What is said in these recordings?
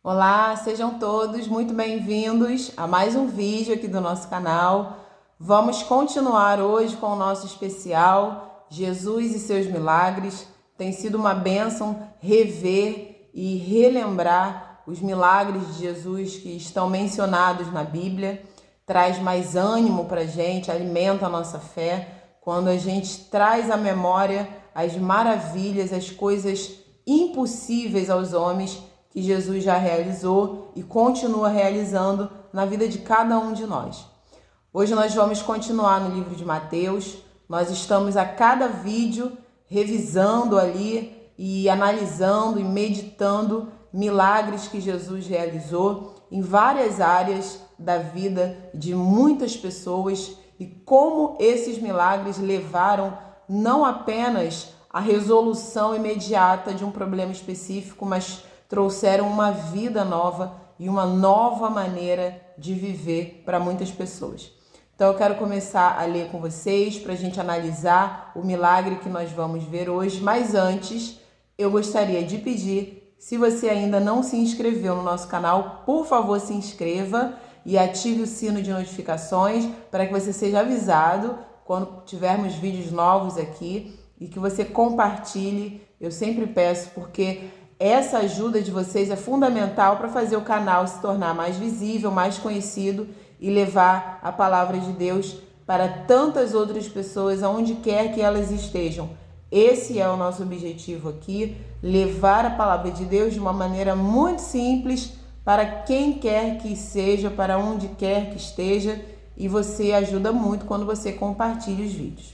Olá, sejam todos muito bem-vindos a mais um vídeo aqui do nosso canal. Vamos continuar hoje com o nosso especial Jesus e seus milagres. Tem sido uma bênção rever e relembrar os milagres de Jesus que estão mencionados na Bíblia. Traz mais ânimo para a gente, alimenta a nossa fé, quando a gente traz à memória as maravilhas, as coisas impossíveis aos homens que Jesus já realizou e continua realizando na vida de cada um de nós. Hoje nós vamos continuar no livro de Mateus. Nós estamos a cada vídeo revisando ali e analisando e meditando milagres que Jesus realizou em várias áreas da vida de muitas pessoas e como esses milagres levaram não apenas a resolução imediata de um problema específico, mas trouxeram uma vida nova e uma nova maneira de viver para muitas pessoas. Então eu quero começar a ler com vocês para a gente analisar o milagre que nós vamos ver hoje. Mas antes, eu gostaria de pedir, se você ainda não se inscreveu no nosso canal, por favor se inscreva e ative o sino de notificações para que você seja avisado quando tivermos vídeos novos aqui e que você compartilhe. Eu sempre peço, porque essa ajuda de vocês é fundamental para fazer o canal se tornar mais visível, mais conhecido e levar a palavra de Deus para tantas outras pessoas, aonde quer que elas estejam. Esse é o nosso objetivo aqui, levar a palavra de Deus de uma maneira muito simples para quem quer que seja, para onde quer que esteja, e você ajuda muito quando você compartilha os vídeos.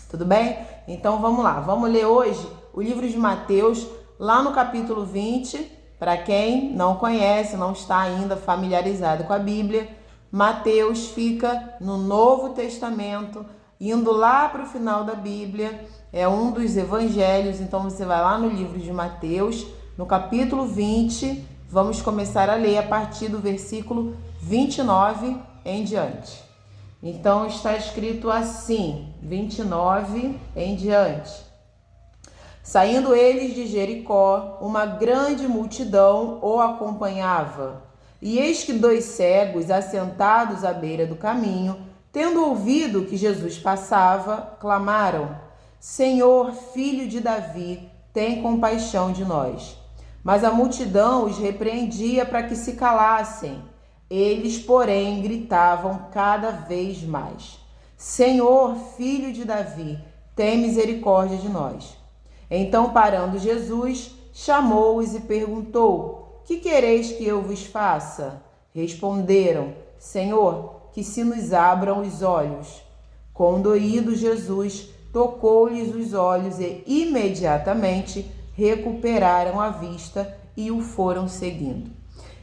Tudo bem? Então vamos lá, vamos ler hoje o livro de Mateus, lá no capítulo 20, para quem não conhece, não está ainda familiarizado com a Bíblia. Mateus fica no Novo Testamento, indo lá para o final da Bíblia, é um dos evangelhos. Então você vai lá no livro de Mateus, no capítulo 20, vamos começar a ler a partir do versículo 29 em diante. Então está escrito assim, 29 em diante. Saindo eles de Jericó, uma grande multidão o acompanhava. E eis que 2 cegos, assentados à beira do caminho, tendo ouvido que Jesus passava, clamaram: Senhor, filho de Davi, tem compaixão de nós. Mas a multidão os repreendia para que se calassem. Eles, porém, gritavam cada vez mais: Senhor, filho de Davi, tem misericórdia de nós. Então, parando Jesus, chamou-os e perguntou: Que quereis que eu vos faça? Responderam: Senhor, que se nos abram os olhos. Condoído, Jesus tocou-lhes os olhos e imediatamente recuperaram a vista e o foram seguindo.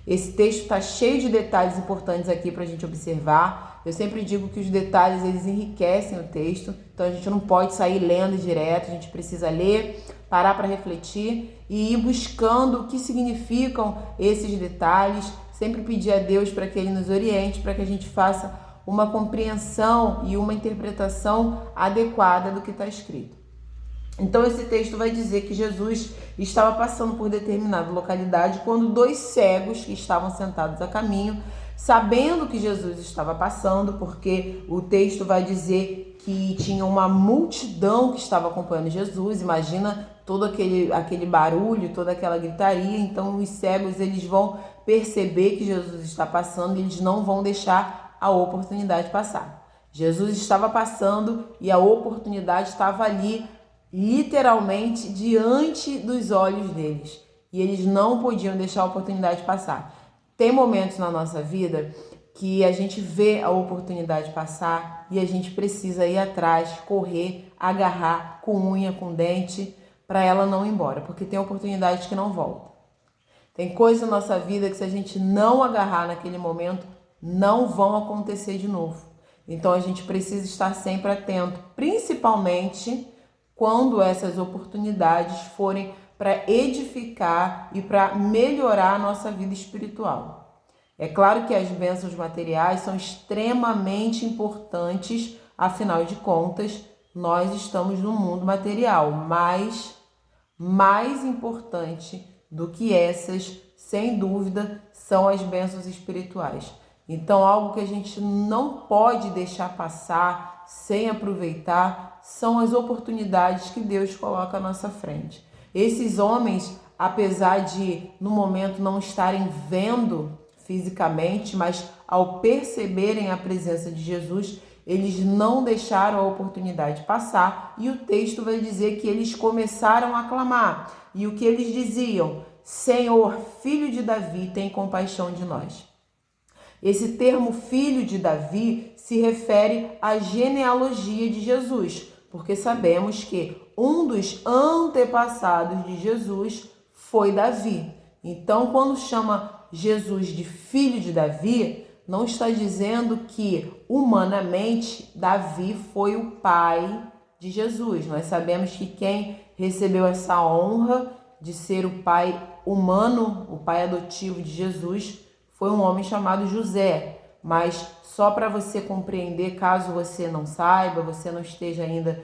Esse texto está cheio de detalhes importantes aqui para a gente observar. Eu sempre digo que os detalhes, eles enriquecem o texto, então a gente não pode sair lendo direto, a gente precisa ler, parar para refletir e ir buscando o que significam esses detalhes, sempre pedir a Deus para que Ele nos oriente, para que a gente faça uma compreensão e uma interpretação adequada do que está escrito. Então esse texto vai dizer que Jesus estava passando por determinada localidade quando 2 cegos que estavam sentados a caminho, sabendo que Jesus estava passando, porque o texto vai dizer que tinha uma multidão que estava acompanhando Jesus. Imagina todo aquele barulho, toda aquela gritaria. Então os cegos, eles vão perceber que Jesus está passando e eles não vão deixar a oportunidade passar. Jesus estava passando e a oportunidade estava ali, literalmente diante dos olhos deles, e eles não podiam deixar a oportunidade passar. Tem momentos na nossa vida que a gente vê a oportunidade passar e a gente precisa ir atrás, correr, agarrar com unha, com dente, para ela não ir embora, porque tem oportunidades que não voltam. Tem coisas na nossa vida que, se a gente não agarrar naquele momento, não vão acontecer de novo. Então a gente precisa estar sempre atento, principalmente quando essas oportunidades forem para edificar e para melhorar a nossa vida espiritual. É claro que as bênçãos materiais são extremamente importantes, afinal de contas, nós estamos no mundo material, mas mais importante do que essas sem dúvida, são as bênçãos espirituais. Então, algo que a gente não pode deixar passar sem aproveitar são as oportunidades que Deus coloca à nossa frente. Esses homens, apesar de no momento não estarem vendo fisicamente, mas ao perceberem a presença de Jesus, eles não deixaram a oportunidade passar, e o texto vai dizer que eles começaram a clamar. E o que eles diziam? Senhor, filho de Davi, tem compaixão de nós. Esse termo filho de Davi se refere à genealogia de Jesus, porque sabemos que um dos antepassados de Jesus foi Davi. Então, quando chama Jesus de filho de Davi, não está dizendo que humanamente Davi foi o pai de Jesus. Nós sabemos que quem recebeu essa honra de ser o pai humano, o pai adotivo de Jesus, foi um homem chamado José. Mas só para você compreender, caso você não saiba, você não esteja ainda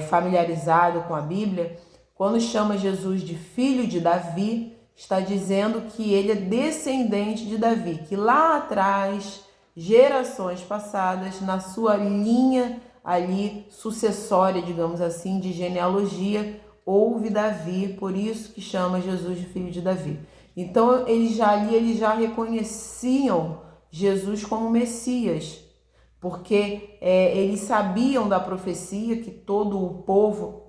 familiarizado com a Bíblia, quando chama Jesus de filho de Davi, está dizendo que ele é descendente de Davi, que lá atrás, gerações passadas, na sua linha ali sucessória, digamos assim, de genealogia, houve Davi, por isso que chama Jesus de filho de Davi. Então eles já reconheciam Jesus como Messias, porque eles sabiam da profecia que todo o povo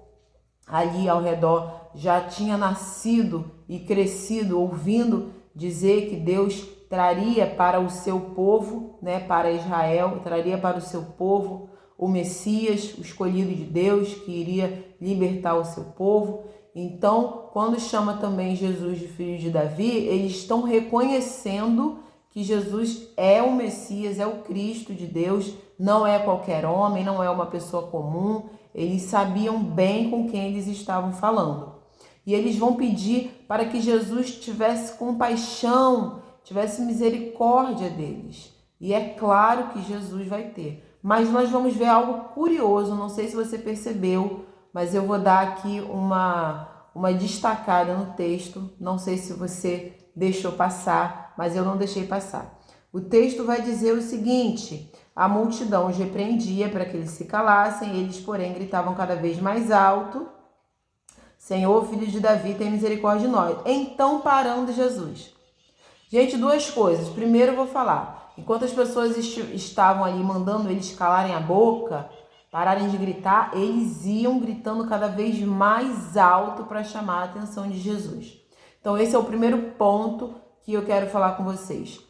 ali ao redor já tinha nascido e crescido ouvindo dizer que Deus traria para o seu povo, para Israel, traria para o seu povo o Messias, o escolhido de Deus, que iria libertar o seu povo. Então, quando chama também Jesus de filho de Davi, eles estão reconhecendo que Jesus é o Messias, é o Cristo de Deus, não é qualquer homem, não é uma pessoa comum. Eles sabiam bem com quem eles estavam falando. E eles vão pedir para que Jesus tivesse compaixão, tivesse misericórdia deles. E é claro que Jesus vai ter. Mas nós vamos ver algo curioso, não sei se você percebeu, mas eu vou dar aqui uma destacada no texto. Não sei se você deixou passar, mas eu não deixei passar. O texto vai dizer o seguinte: a multidão os repreendia para que eles se calassem, eles, porém, gritavam cada vez mais alto: Senhor, filho de Davi, tem misericórdia de nós. Então, parando Jesus. Gente, duas coisas. Primeiro eu vou falar, enquanto as pessoas estavam ali mandando eles calarem a boca, pararem de gritar, eles iam gritando cada vez mais alto para chamar a atenção de Jesus. Então, esse é o primeiro ponto que eu quero falar com vocês.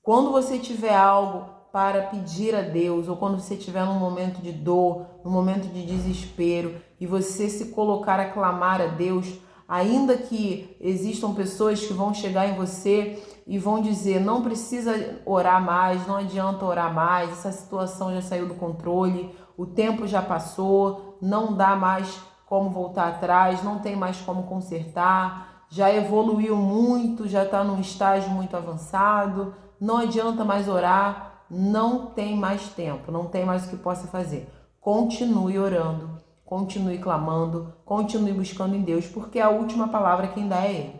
Quando você tiver algo para pedir a Deus, ou quando você estiver num momento de dor, num momento de desespero, e você se colocar a clamar a Deus, ainda que existam pessoas que vão chegar em você e vão dizer: não precisa orar mais, não adianta orar mais, essa situação já saiu do controle, o tempo já passou, não dá mais como voltar atrás, não tem mais como consertar, já evoluiu muito, já está num estágio muito avançado, não adianta mais orar, não tem mais tempo, não tem mais o que possa fazer. Continue orando, continue clamando, continue buscando em Deus, porque a última palavra quem dá é Ele.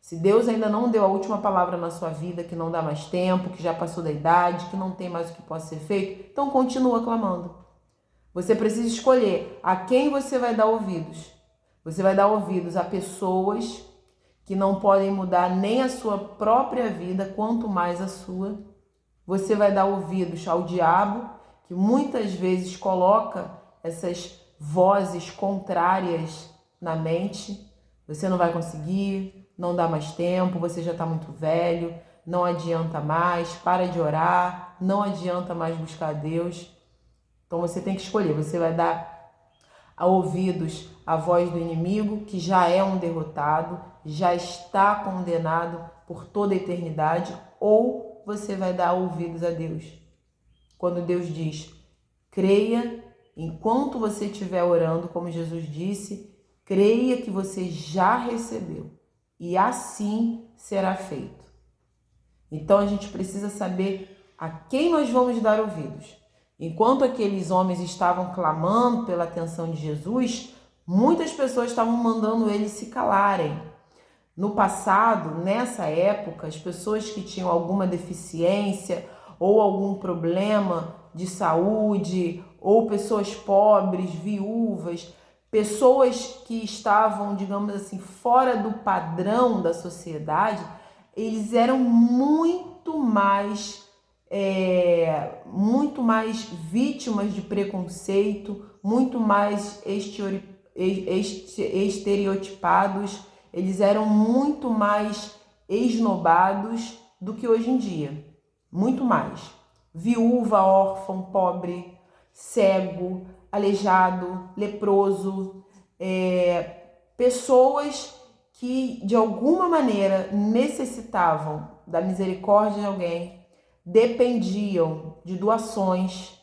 Se Deus ainda não deu a última palavra na sua vida, que não dá mais tempo, que já passou da idade, que não tem mais o que possa ser feito, então continua clamando. Você precisa escolher a quem você vai dar ouvidos. Você vai dar ouvidos a pessoas que não podem mudar nem a sua própria vida, quanto mais a sua. Você vai dar ouvidos ao diabo, que muitas vezes coloca essas vozes contrárias na mente. Você não vai conseguir, não dá mais tempo, você já está muito velho, não adianta mais, para de orar, não adianta mais buscar a Deus. Então você tem que escolher, você vai dar ouvidos à voz do inimigo, que já é um derrotado, já está condenado por toda a eternidade, ou você vai dar ouvidos a Deus. Quando Deus diz: creia, enquanto você estiver orando, como Jesus disse, creia que você já recebeu, e assim será feito. Então a gente precisa saber a quem nós vamos dar ouvidos. Enquanto aqueles homens estavam clamando pela atenção de Jesus, muitas pessoas estavam mandando eles se calarem. No passado, nessa época, as pessoas que tinham alguma deficiência ou algum problema de saúde, ou pessoas pobres, viúvas, pessoas que estavam, digamos assim, fora do padrão da sociedade, eles eram muito mais vítimas de preconceito, muito mais estereotipados, eles eram muito mais esnobados do que hoje em dia, muito mais. Viúva, órfão, pobre, cego, aleijado, leproso, pessoas que de alguma maneira necessitavam da misericórdia de alguém, dependiam de doações,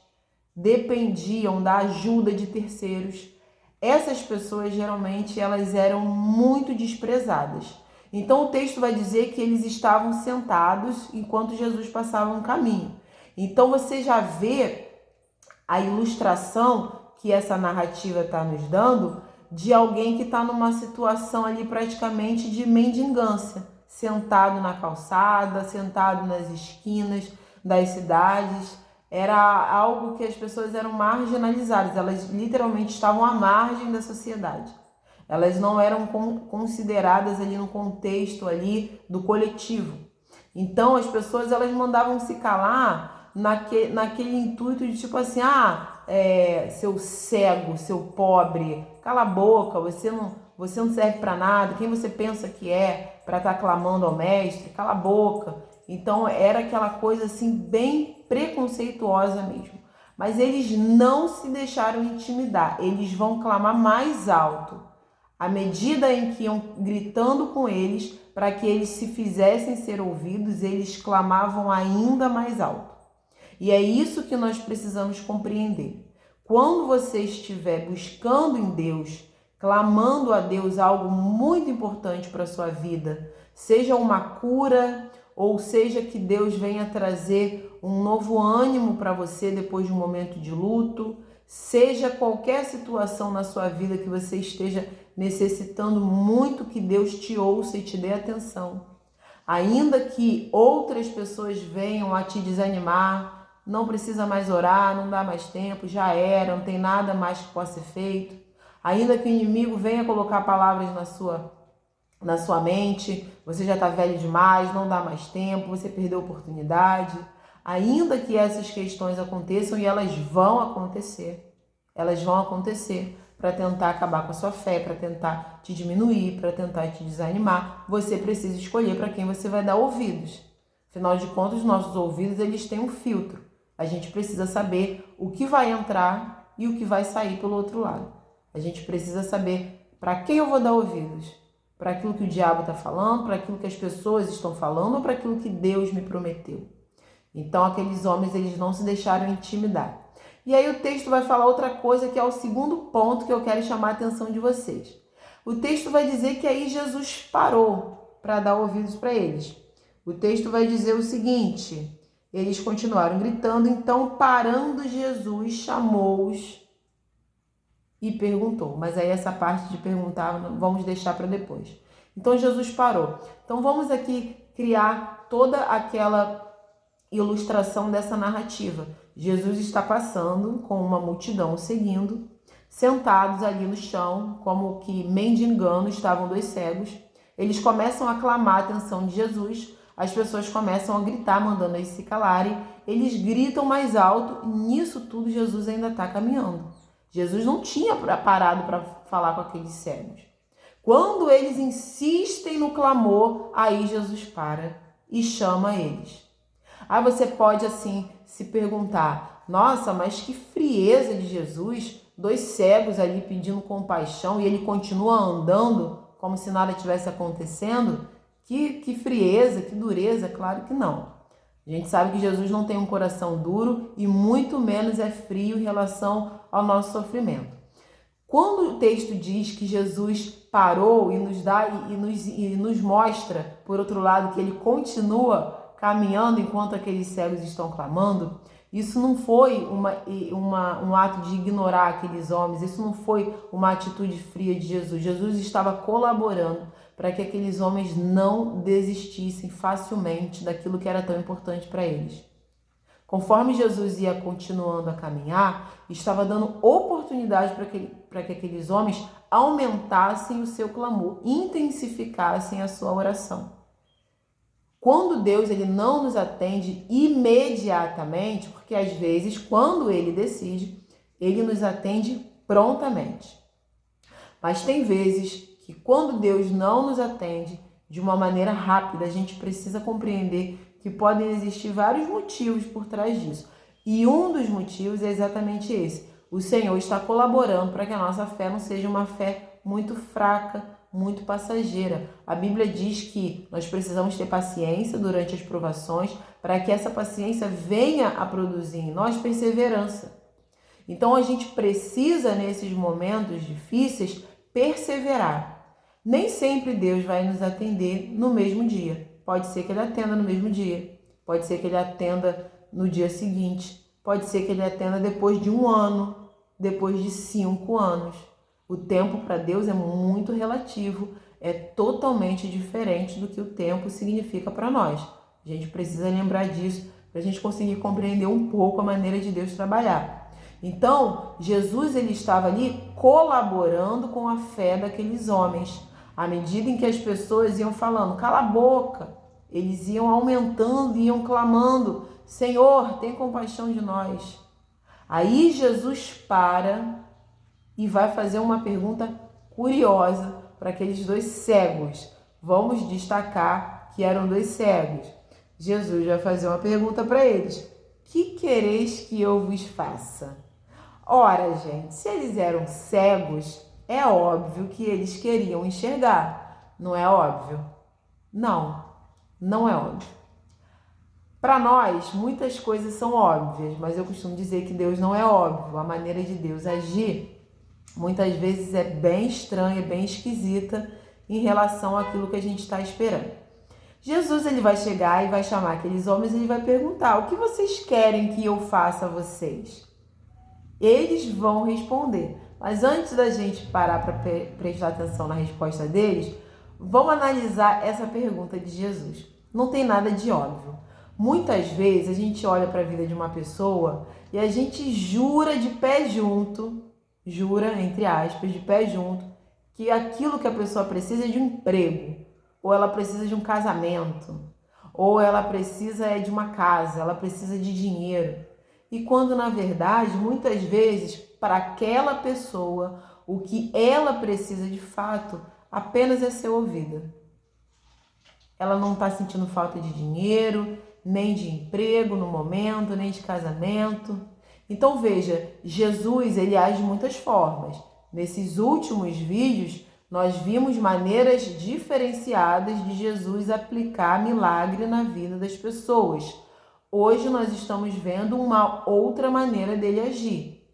dependiam da ajuda de terceiros. Essas pessoas geralmente elas eram muito desprezadas. Então o texto vai dizer que eles estavam sentados enquanto Jesus passava um caminho. Então você já vê a ilustração que essa narrativa está nos dando de alguém que está numa situação ali praticamente de mendigância, sentado na calçada, sentado nas esquinas das cidades. Era algo que as pessoas eram marginalizadas, elas literalmente estavam à margem da sociedade. Elas não eram consideradas ali no contexto ali do coletivo. Então as pessoas elas mandavam se calar naquele intuito de tipo assim, seu cego, seu pobre, cala a boca, você não serve para nada, quem você pensa que é para estar clamando ao mestre, cala a boca. Então era aquela coisa assim bem preconceituosa mesmo. Mas eles não se deixaram intimidar, eles vão clamar mais alto. À medida em que iam gritando com eles, para que eles se fizessem ser ouvidos, eles clamavam ainda mais alto. E é isso que nós precisamos compreender. Quando você estiver buscando em Deus, clamando a Deus algo muito importante para a sua vida, seja uma cura, ou seja que Deus venha trazer um novo ânimo para você depois de um momento de luto, seja qualquer situação na sua vida que você esteja necessitando muito que Deus te ouça e te dê atenção. Ainda que outras pessoas venham a te desanimar, não precisa mais orar, não dá mais tempo, já era, não tem nada mais que possa ser feito. Ainda que o inimigo venha colocar palavras na sua mente, você já está velho demais, não dá mais tempo, você perdeu a oportunidade. Ainda que essas questões aconteçam, e elas vão acontecer para tentar acabar com a sua fé, para tentar te diminuir, para tentar te desanimar, você precisa escolher para quem você vai dar ouvidos. Afinal de contas, os nossos ouvidos eles têm um filtro. A gente precisa saber o que vai entrar e o que vai sair pelo outro lado. A gente precisa saber para quem eu vou dar ouvidos. Para aquilo que o diabo está falando, para aquilo que as pessoas estão falando ou para aquilo que Deus me prometeu. Então aqueles homens eles não se deixaram intimidar. E aí o texto vai falar outra coisa que é o segundo ponto que eu quero chamar a atenção de vocês. O texto vai dizer que aí Jesus parou para dar ouvidos para eles. O texto vai dizer o seguinte, eles continuaram gritando, então parando Jesus chamou-os e perguntou. Mas aí essa parte de perguntar vamos deixar para depois. Então Jesus parou. Então vamos aqui criar toda aquela ilustração dessa narrativa. Jesus está passando com uma multidão seguindo, sentados ali no chão, como que mendigando, estavam dois cegos. Eles começam a clamar a atenção de Jesus, as pessoas começam a gritar, mandando eles se calarem. Eles gritam mais alto, e nisso tudo Jesus ainda está caminhando. Jesus não tinha parado para falar com aqueles cegos. Quando eles insistem no clamor, aí Jesus para e chama eles. Aí você pode assim se perguntar, nossa, mas que frieza de Jesus, dois cegos ali pedindo compaixão e ele continua andando como se nada tivesse acontecendo? Que frieza, que dureza, claro que não. A gente sabe que Jesus não tem um coração duro e muito menos é frio em relação ao nosso sofrimento. Quando o texto diz que Jesus parou e nos mostra, por outro lado, que ele continua caminhando enquanto aqueles cegos estão clamando, isso não foi um ato de ignorar aqueles homens, isso não foi uma atitude fria de Jesus. Jesus estava colaborando para que aqueles homens não desistissem facilmente daquilo que era tão importante para eles. Conforme Jesus ia continuando a caminhar, estava dando oportunidade para que aqueles homens aumentassem o seu clamor, intensificassem a sua oração. Quando Deus ele não nos atende imediatamente, porque às vezes, quando ele decide, ele nos atende prontamente. Mas tem vezes que quando Deus não nos atende de uma maneira rápida, a gente precisa compreender que podem existir vários motivos por trás disso. E um dos motivos é exatamente esse. O Senhor está colaborando para que a nossa fé não seja uma fé muito fraca, muito passageira. A Bíblia diz que nós precisamos ter paciência durante as provações para que essa paciência venha a produzir em nós perseverança. Então a gente precisa, nesses momentos difíceis, perseverar. Nem sempre Deus vai nos atender no mesmo dia. Pode ser que Ele atenda no mesmo dia. Pode ser que Ele atenda no dia seguinte. Pode ser que Ele atenda depois de 1 ano, depois de 5 anos. O tempo para Deus é muito relativo, é totalmente diferente do que o tempo significa para nós. A gente precisa lembrar disso para a gente conseguir compreender um pouco a maneira de Deus trabalhar. Então, Jesus ele estava ali colaborando com a fé daqueles homens. À medida em que as pessoas iam falando, cala a boca, eles iam aumentando, iam clamando, Senhor, tem compaixão de nós. Aí Jesus para e vai fazer uma pergunta curiosa para aqueles 2 cegos. Vamos destacar que eram 2 cegos. Jesus vai fazer uma pergunta para eles. Que quereis que eu vos faça? Ora, gente, se eles eram cegos, é óbvio que eles queriam enxergar. Não é óbvio? Não, não é óbvio. Para nós, muitas coisas são óbvias, mas eu costumo dizer que Deus não é óbvio. A maneira de Deus agir, muitas vezes, é bem estranha, bem esquisita em relação àquilo que a gente está esperando. Jesus ele vai chegar e vai chamar aqueles homens e ele vai perguntar, o que vocês querem que eu faça a vocês? Eles vão responder. Mas antes da gente parar para prestar atenção na resposta deles, vamos analisar essa pergunta de Jesus. Não tem nada de óbvio. Muitas vezes a gente olha para a vida de uma pessoa e a gente jura de pé junto, jura, entre aspas, de pé junto, que aquilo que a pessoa precisa é de um emprego, ou ela precisa de um casamento, ou ela precisa de uma casa, ela precisa de dinheiro. E quando, na verdade, muitas vezes, para aquela pessoa, o que ela precisa de fato apenas é ser ouvida. Ela não está sentindo falta de dinheiro, nem de emprego no momento, nem de casamento. Então veja, Jesus ele age de muitas formas. Nesses últimos vídeos, nós vimos maneiras diferenciadas de Jesus aplicar milagre na vida das pessoas. Hoje nós estamos vendo uma outra maneira dele agir,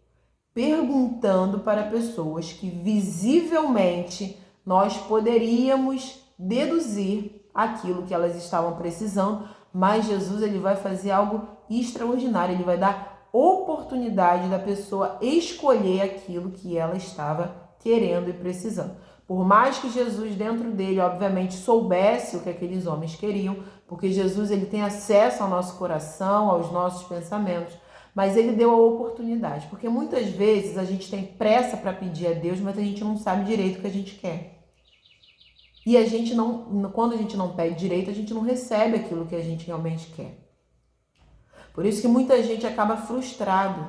perguntando para pessoas que visivelmente nós poderíamos deduzir aquilo que elas estavam precisando, mas Jesus ele vai fazer algo extraordinário, ele vai dar oportunidade da pessoa escolher aquilo que ela estava querendo e precisando. Por mais que Jesus dentro dele, obviamente, soubesse o que aqueles homens queriam, porque Jesus ele tem acesso ao nosso coração, aos nossos pensamentos, mas ele deu a oportunidade, porque muitas vezes a gente tem pressa para pedir a Deus, mas a gente não sabe direito o que a gente quer. E a gente não, quando a gente não pede direito, a gente não recebe aquilo que a gente realmente quer. Por isso que muita gente acaba frustrado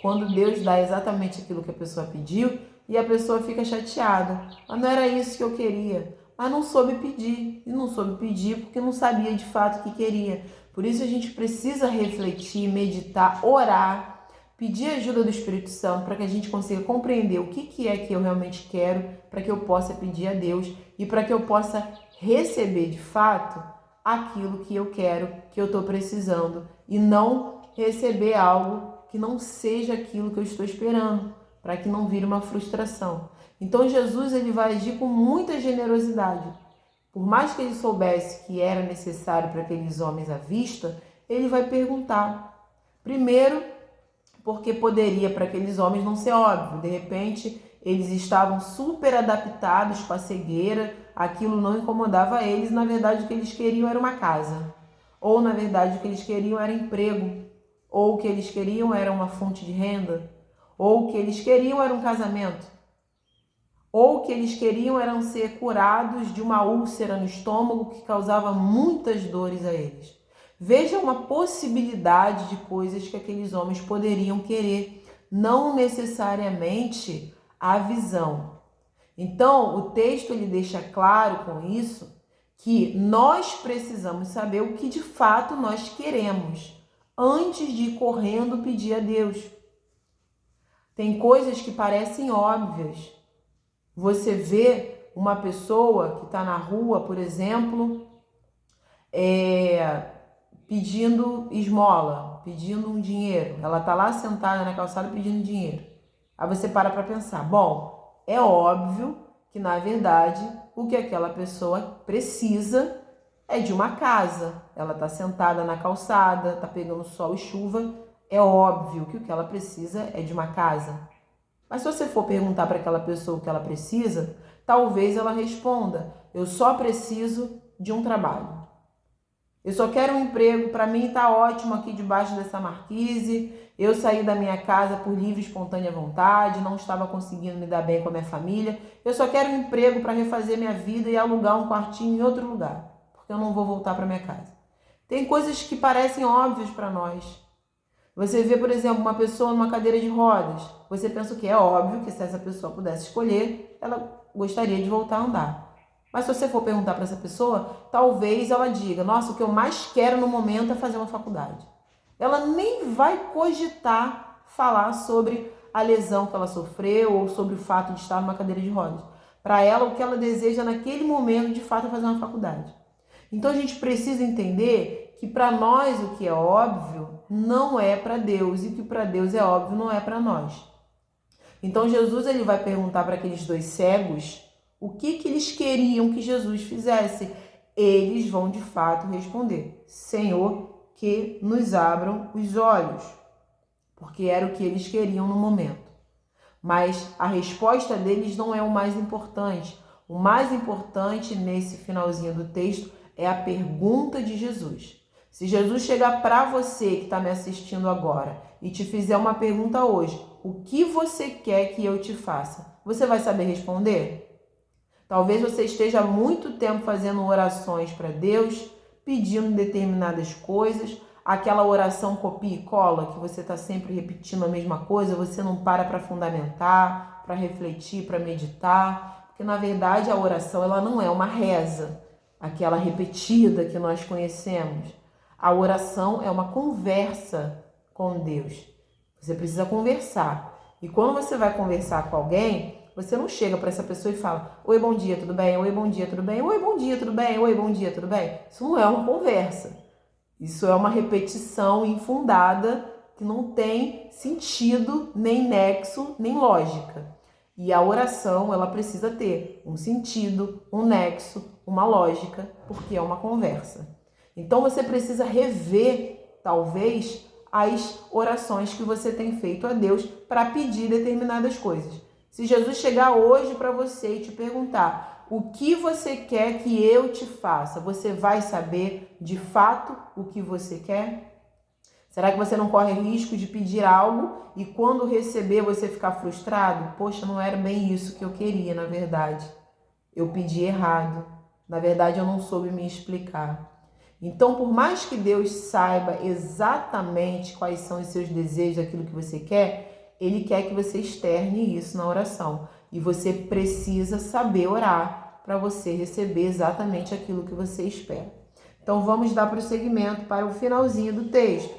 quando Deus dá exatamente aquilo que a pessoa pediu e a pessoa fica chateada. Mas não era isso que eu queria. Mas não soube pedir. E não soube pedir porque não sabia de fato o que queria. Por isso a gente precisa refletir, meditar, orar, pedir ajuda do Espírito Santo para que a gente consiga compreender o que é que eu realmente quero, para que eu possa pedir a Deus e para que eu possa receber de fato aquilo que eu quero, que eu estou precisando e não receber algo que não seja aquilo que eu estou esperando, para que não vire uma frustração. Então Jesus ele vai agir com muita generosidade. Por mais que ele soubesse que era necessário para aqueles homens à vista, ele vai perguntar. Primeiro, porque poderia para aqueles homens não ser óbvio. De repente, eles estavam super adaptados com a cegueira, aquilo não incomodava eles, na verdade o que eles queriam era uma casa. Ou na verdade o que eles queriam era emprego. Ou o que eles queriam era uma fonte de renda. Ou o que eles queriam era um casamento. Ou o que eles queriam era ser curados de uma úlcera no estômago que causava muitas dores a eles. Veja uma possibilidade de coisas que aqueles homens poderiam querer, não necessariamente a visão. Então, o texto ele deixa claro com isso que nós precisamos saber o que de fato nós queremos antes de ir correndo pedir a Deus. Tem coisas que parecem óbvias. Você vê uma pessoa que está na rua, por exemplo, pedindo esmola, pedindo um dinheiro. Ela está lá sentada na calçada pedindo dinheiro. Aí você para pensar, bom, é óbvio que na verdade o que aquela pessoa precisa é de uma casa. Ela está sentada na calçada, está pegando sol e chuva, é óbvio que o que ela precisa é de uma casa. Mas se você for perguntar para aquela pessoa o que ela precisa, talvez ela responda, eu só preciso de um trabalho. Eu só quero um emprego, para mim está ótimo aqui debaixo dessa marquise, eu saí da minha casa por livre e espontânea vontade, não estava conseguindo me dar bem com a minha família, eu só quero um emprego para refazer minha vida e alugar um quartinho em outro lugar, porque eu não vou voltar para minha casa. Tem coisas que parecem óbvias para nós. Você vê, por exemplo, uma pessoa numa cadeira de rodas, você pensa que é óbvio que se essa pessoa pudesse escolher, ela gostaria de voltar a andar. Mas se você for perguntar para essa pessoa, talvez ela diga, nossa, o que eu mais quero no momento é fazer uma faculdade. Ela nem vai cogitar falar sobre a lesão que ela sofreu ou sobre o fato de estar numa cadeira de rodas. Para ela, o que ela deseja naquele momento, de fato, é fazer uma faculdade. Então, a gente precisa entender que para nós o que é óbvio não é para Deus e o que para Deus é óbvio não é para nós. Então, Jesus ele vai perguntar para aqueles dois cegos o que eles queriam que Jesus fizesse. Eles vão de fato responder, Senhor, que nos abram os olhos, porque era o que eles queriam no momento. Mas a resposta deles não é o mais importante. O mais importante nesse finalzinho do texto é a pergunta de Jesus. Se Jesus chegar para você que está me assistindo agora e te fizer uma pergunta hoje, o que você quer que eu te faça? Você vai saber responder? Talvez você esteja há muito tempo fazendo orações para Deus, pedindo determinadas coisas, aquela oração copia e cola, que você está sempre repetindo a mesma coisa, você não para fundamentar, para refletir, para meditar, porque na verdade a oração ela não é uma reza, aquela repetida que nós conhecemos. A oração é uma conversa com Deus. Você precisa conversar. E quando você vai conversar com alguém, você não chega para essa pessoa e fala, oi, bom dia, tudo bem? Oi, bom dia, tudo bem? Oi, bom dia, tudo bem? Oi, bom dia, tudo bem? Isso não é uma conversa. Isso é uma repetição infundada que não tem sentido, nem nexo, nem lógica. E a oração, ela precisa ter um sentido, um nexo, uma lógica, porque é uma conversa. Então você precisa rever, talvez, as orações que você tem feito a Deus para pedir determinadas coisas. Se Jesus chegar hoje para você e te perguntar o que você quer que eu te faça, você vai saber de fato o que você quer? Será que você não corre risco de pedir algo e quando receber você ficar frustrado? Poxa, não era bem isso que eu queria, na verdade. Eu pedi errado. Na verdade, eu não soube me explicar. Então, por mais que Deus saiba exatamente quais são os seus desejos, aquilo que você quer, Ele quer que você externe isso na oração. E você precisa saber orar para você receber exatamente aquilo que você espera. Então, vamos dar prosseguimento para o finalzinho do texto.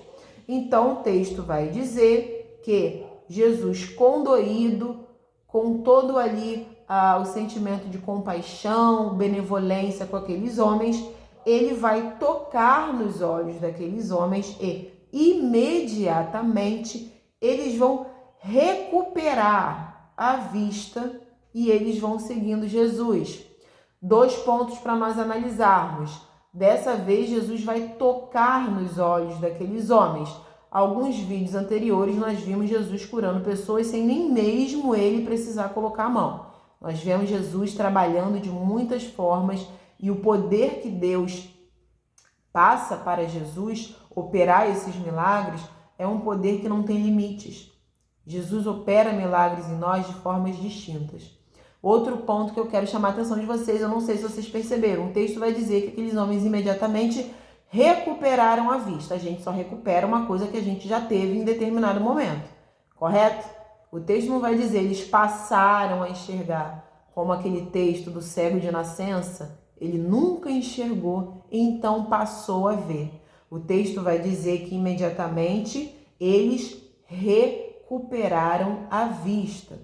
Então, o texto vai dizer que Jesus, condoído, com todo ali o sentimento de compaixão, benevolência com aqueles homens, ele vai tocar nos olhos daqueles homens e imediatamente eles vão recuperar a vista e eles vão seguindo Jesus. 2 pontos para nós analisarmos. Dessa vez, Jesus vai tocar nos olhos daqueles homens. Alguns vídeos anteriores nós vimos Jesus curando pessoas sem nem mesmo ele precisar colocar a mão. Nós vemos Jesus trabalhando de muitas formas e o poder que Deus passa para Jesus operar esses milagres é um poder que não tem limites. Jesus opera milagres em nós de formas distintas. Outro ponto que eu quero chamar a atenção de vocês, eu não sei se vocês perceberam, o texto vai dizer que aqueles homens imediatamente recuperaram a vista. A gente só recupera uma coisa que a gente já teve em determinado momento, correto? O texto não vai dizer eles passaram a enxergar, como aquele texto do cego de nascença, ele nunca enxergou, então passou a ver. O texto vai dizer que imediatamente eles recuperaram a vista.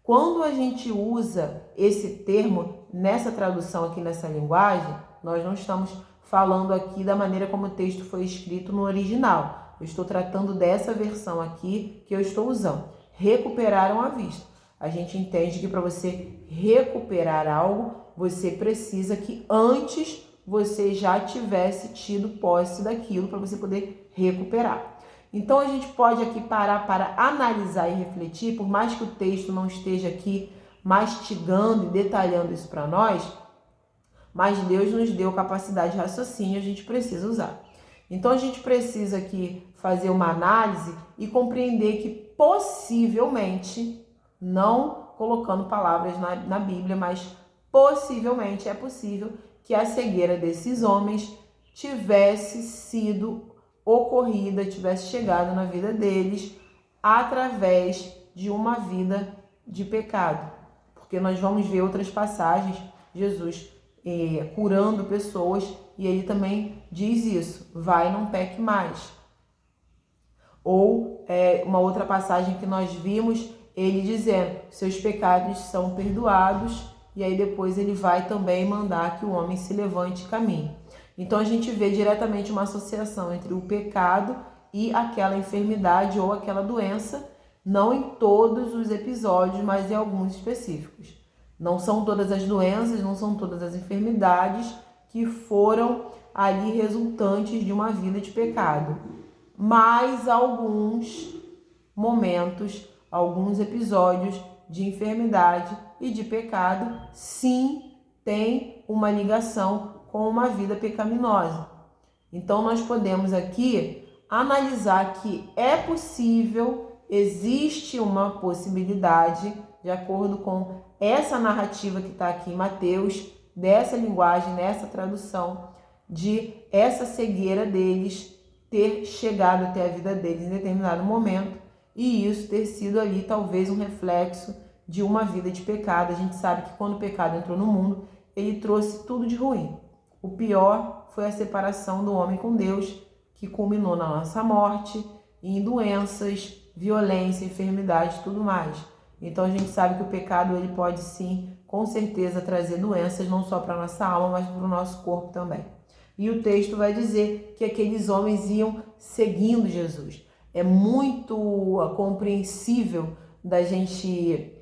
Quando a gente usa esse termo nessa tradução aqui nessa linguagem, nós não estamos falando aqui da maneira como o texto foi escrito no original. Eu estou tratando dessa versão aqui que eu estou usando. Recuperaram a vista. A gente entende que para você recuperar algo, você precisa que antes você já tivesse tido posse daquilo para você poder recuperar. Então a gente pode aqui parar para analisar e refletir, por mais que o texto não esteja aqui mastigando e detalhando isso para nós, mas Deus nos deu capacidade de raciocínio, a gente precisa usar. Então a gente precisa aqui fazer uma análise e compreender que possivelmente, não colocando palavras na Bíblia, mas possivelmente é possível que a cegueira desses homens tivesse sido ocorrida, tivesse chegado na vida deles através de uma vida de pecado. Porque nós vamos ver outras passagens, Jesus curando pessoas, e ele também diz isso, vai, não peque mais. Ou uma outra passagem que nós vimos, ele dizendo, seus pecados são perdoados, e aí depois ele vai também mandar que o homem se levante e caminhe. Então a gente vê diretamente uma associação entre o pecado e aquela enfermidade ou aquela doença, não em todos os episódios, mas em alguns específicos. Não são todas as doenças, não são todas as enfermidades que foram ali resultantes de uma vida de pecado. Mas alguns momentos, alguns episódios de enfermidade e de pecado, sim, tem uma ligação com uma vida pecaminosa. Então nós podemos aqui analisar que é possível, existe uma possibilidade, de acordo com essa narrativa que está aqui em Mateus, dessa linguagem, nessa tradução, de essa cegueira deles ter chegado até a vida deles em determinado momento e isso ter sido ali talvez um reflexo de uma vida de pecado. A gente sabe que quando o pecado entrou no mundo, ele trouxe tudo de ruim. O pior foi a separação do homem com Deus, que culminou na nossa morte, em doenças, violência, enfermidade e tudo mais. Então a gente sabe que o pecado ele pode sim, com certeza, trazer doenças não só para a nossa alma, mas para o nosso corpo também. E o texto vai dizer que aqueles homens iam seguindo Jesus. É muito compreensível da gente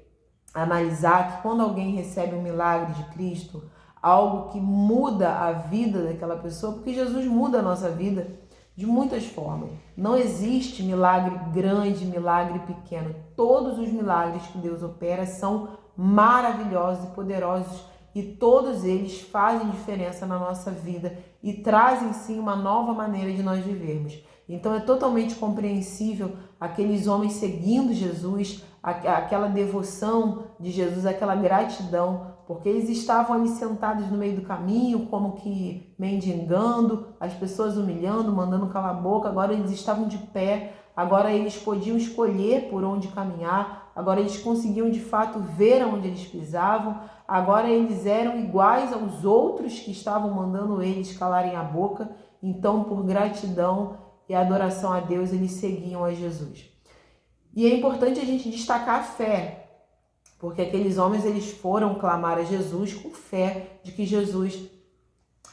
analisar que quando alguém recebe um milagre de Cristo, algo que muda a vida daquela pessoa, porque Jesus muda a nossa vida de muitas formas. Não existe milagre grande, milagre pequeno. Todos os milagres que Deus opera são maravilhosos e poderosos e todos eles fazem diferença na nossa vida e trazem sim uma nova maneira de nós vivermos. Então é totalmente compreensível aqueles homens seguindo Jesus, aquela devoção de Jesus, aquela gratidão, porque eles estavam ali sentados no meio do caminho, como que mendigando, as pessoas humilhando, mandando calar a boca. Agora eles estavam de pé, agora eles podiam escolher por onde caminhar, agora eles conseguiam de fato ver aonde eles pisavam, agora eles eram iguais aos outros que estavam mandando eles calarem a boca. Então, por gratidão e adoração a Deus, eles seguiam a Jesus. E é importante a gente destacar a fé, porque aqueles homens eles foram clamar a Jesus com fé de que Jesus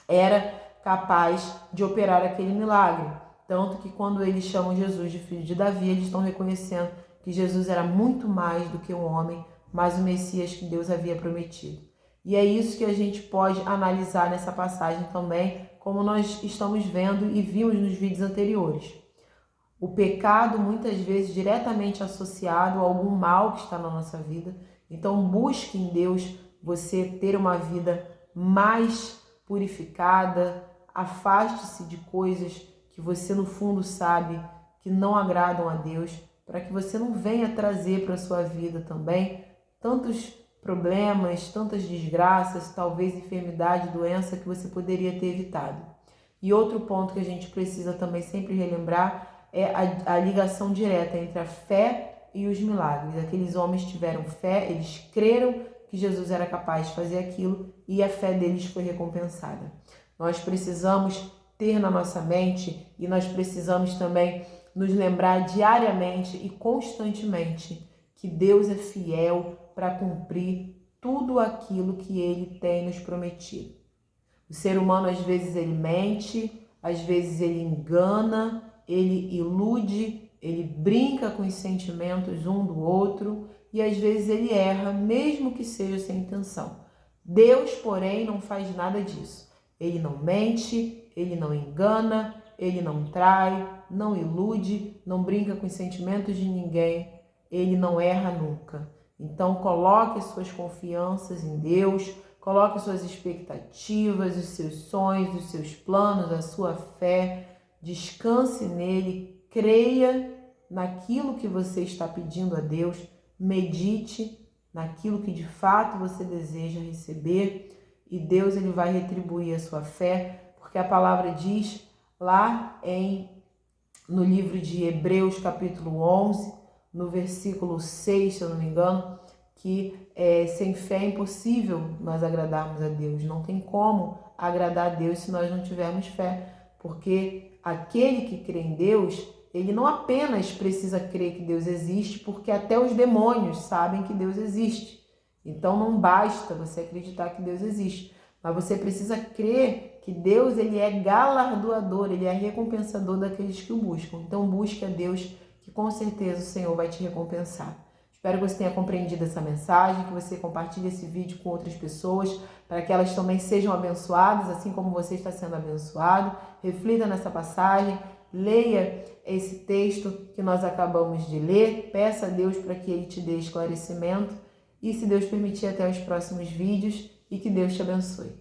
era capaz de operar aquele milagre. Tanto que quando eles chamam Jesus de filho de Davi, eles estão reconhecendo que Jesus era muito mais do que um homem, mas o Messias que Deus havia prometido. E é isso que a gente pode analisar nessa passagem também, como nós estamos vendo e vimos nos vídeos anteriores. O pecado muitas vezes diretamente associado a algum mal que está na nossa vida. Então busque em Deus você ter uma vida mais purificada, afaste-se de coisas que você no fundo sabe que não agradam a Deus, para que você não venha trazer para a sua vida também tantos problemas, tantas desgraças, talvez enfermidade, doença que você poderia ter evitado. E outro ponto que a gente precisa também sempre relembrar é a ligação direta entre a fé e os milagres. Aqueles homens tiveram fé, eles creram que Jesus era capaz de fazer aquilo e a fé deles foi recompensada. Nós precisamos ter na nossa mente e nós precisamos também nos lembrar diariamente e constantemente que Deus é fiel para cumprir tudo aquilo que Ele tem nos prometido. O ser humano às vezes ele mente, às vezes ele engana, ele ilude, ele brinca com os sentimentos um do outro e às vezes ele erra, mesmo que seja sem intenção. Deus, porém, não faz nada disso. Ele não mente, ele não engana, ele não trai, não ilude, não brinca com os sentimentos de ninguém, ele não erra nunca. Então coloque suas confianças em Deus, coloque suas expectativas, os seus sonhos, os seus planos, a sua fé, descanse nele, creia naquilo que você está pedindo a Deus, medite naquilo que de fato você deseja receber e Deus ele vai retribuir a sua fé, porque a palavra diz lá no livro de Hebreus capítulo 11, no versículo 6, se eu não me engano, que sem fé é impossível nós agradarmos a Deus. Não tem como agradar a Deus se nós não tivermos fé, porque aquele que crê em Deus, ele não apenas precisa crer que Deus existe, porque até os demônios sabem que Deus existe. Então não basta você acreditar que Deus existe, mas você precisa crer que Deus ele é galardoador, ele é recompensador daqueles que o buscam. Então busque a Deus, que com certeza o Senhor vai te recompensar. Espero que você tenha compreendido essa mensagem, que você compartilhe esse vídeo com outras pessoas, para que elas também sejam abençoadas, assim como você está sendo abençoado. Reflita nessa passagem, leia esse texto que nós acabamos de ler, peça a Deus para que Ele te dê esclarecimento e, se Deus permitir, até os próximos vídeos e que Deus te abençoe.